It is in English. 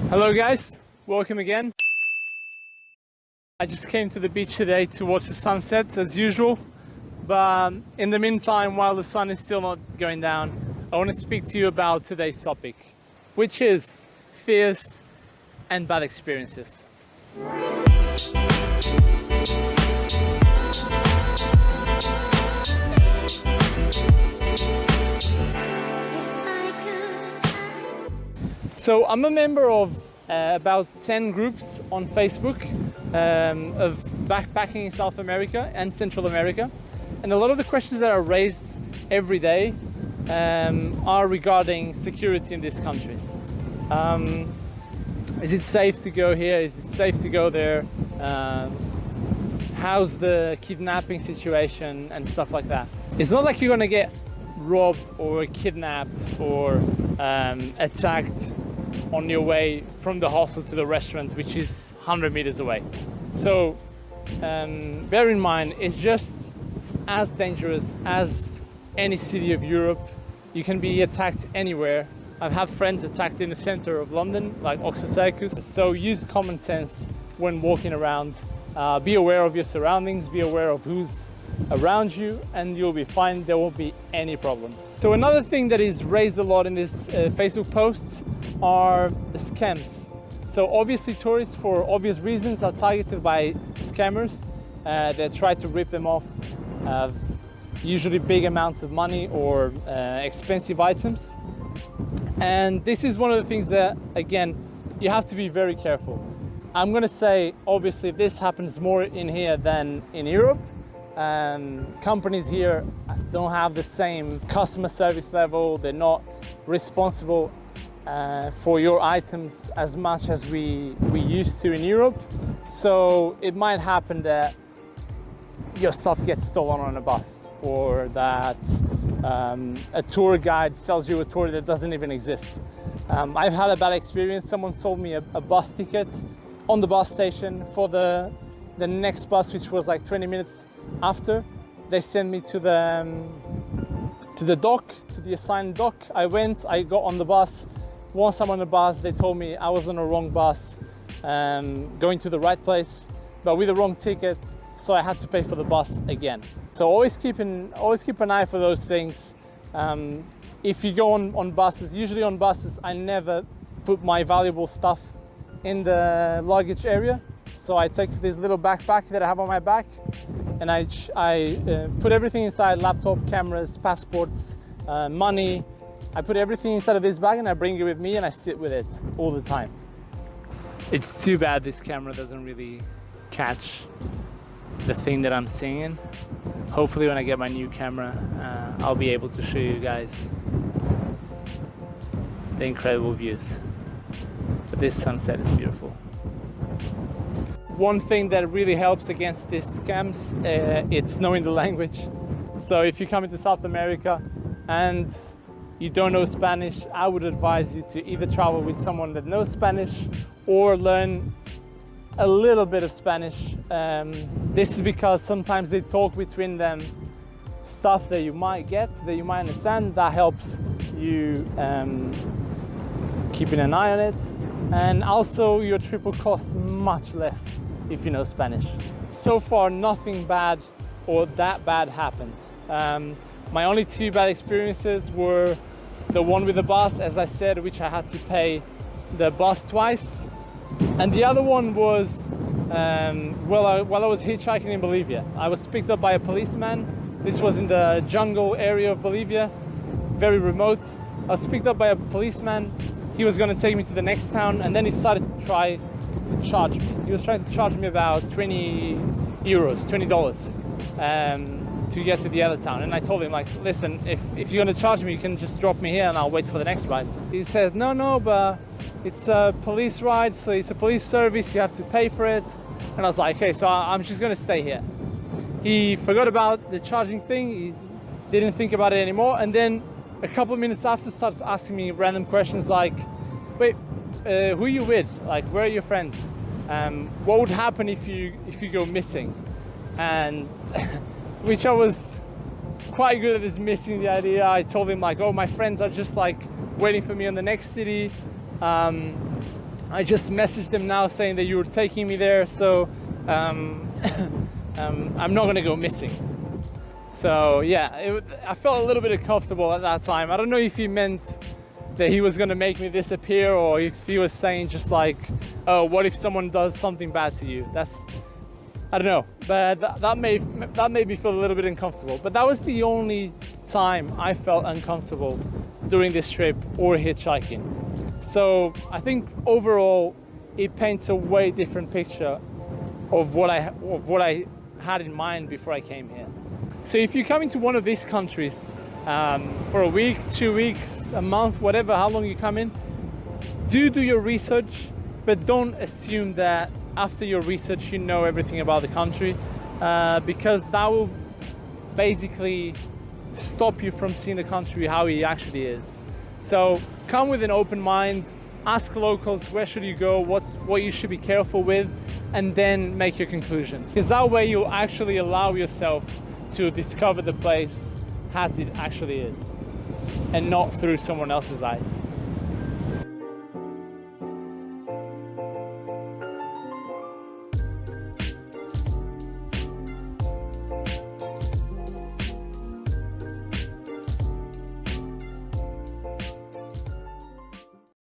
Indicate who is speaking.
Speaker 1: Hello guys, welcome again. I just came to the beach today to watch the sunset as usual, but in the meantime, while the sun is still not going down, I want to speak to you about today's topic, which is fears and bad experiences. So I'm a member of about 10 groups on Facebook of backpacking in South America and Central America. And a lot of the questions that are raised every day are regarding security in these countries. Is it safe to go here? Is it safe to go there? How's the kidnapping situation and stuff like that? It's not like you're gonna get robbed or kidnapped or attacked on your way from the hostel to the restaurant, which is 100 meters away. So bear in mind, it's just as dangerous as any city of Europe. You can be attacked anywhere. I've had friends attacked in the center of London, like Oxford Circus. So use common sense when walking around. Be aware of your surroundings, be aware of who's around you, and you'll be fine. There won't be any problem. So another thing that is raised a lot in this Facebook posts are scams. So obviously tourists, for obvious reasons, are targeted by scammers that try to rip them off usually big amounts of money or expensive items. And this is one of the things that, again, you have to be very careful. I'm gonna say, obviously, this happens more in here than in Europe. Companies here don't have the same customer service level. They're not responsible for your items as much as we used to in Europe. So it might happen that your stuff gets stolen on a bus, or that a tour guide sells you a tour that doesn't even exist. I've had a bad experience. Someone sold me a bus ticket on the bus station for the next bus, which was like 20 minutes after. They sent me to the dock, to the assigned dock. I went, I got on the bus. Once I'm on the bus, they told me I was on the wrong bus, going to the right place, but with the wrong ticket, so I had to pay for the bus again. So always keep an eye for those things. If you go on buses, usually on buses, I never put my valuable stuff in the luggage area. So I take this little backpack that I have on my back, and I put everything inside: laptop, cameras, passports, money. I put everything inside of this bag and I bring it with me, and I sit with it all the time. It's too bad this camera doesn't really catch the thing that I'm seeing. Hopefully when I get my new camera, I'll be able to show you guys the incredible views. But this sunset is beautiful. One thing that really helps against these scams, it's knowing the language. So if you come into South America and you don't know Spanish, I would advise you to either travel with someone that knows Spanish or learn a little bit of Spanish. This is because sometimes they talk between them stuff that you might get, that you might understand. That helps you keeping an eye on it. And also your trip will cost much less if you know Spanish. So far, nothing bad or that bad happened. My only two bad experiences were the one with the bus, as I said, which I had to pay the bus twice. And the other one was while I was hitchhiking in Bolivia. I was picked up by a policeman. This was in the jungle area of Bolivia, very remote. I was picked up by a policeman. He was going to take me to the next town, and then he started to try to charge me. He was trying to charge me about 20 euros, $20, to get to the other town. And I told him, like, listen, if you're going to charge me, you can just drop me here and I'll wait for the next ride. He said, no, but it's a police ride, so it's a police service, you have to pay for it. And I was like, okay, so I'm just going to stay here. He forgot about the charging thing. He didn't think about it anymore. And then a couple of minutes after, starts asking me random questions like, wait, who are you with? Like, where are your friends? What would happen if you go missing? And which I was quite good at dismissing the idea. I told him like, oh, my friends are just like waiting for me in the next city. I just messaged them now saying that you were taking me there, so I'm not gonna go missing. So yeah, I felt a little bit uncomfortable at that time. I don't know if he meant that he was gonna make me disappear, or if he was saying just like, oh, what if someone does something bad to you? I don't know, but that made me feel a little bit uncomfortable. But that was the only time I felt uncomfortable during this trip or hitchhiking. So I think overall it paints a way different picture of what I had in mind before I came here. So if you're coming to one of these countries for a week, 2 weeks, a month, whatever, how long you come in, do your research, but don't assume that after your research you know everything about the country, because that will basically stop you from seeing the country how it actually is. So come with an open mind, ask locals where should you go, what you should be careful with, and then make your conclusions. Because that way you'll actually allow yourself to discover the place as it actually is, and not through someone else's eyes.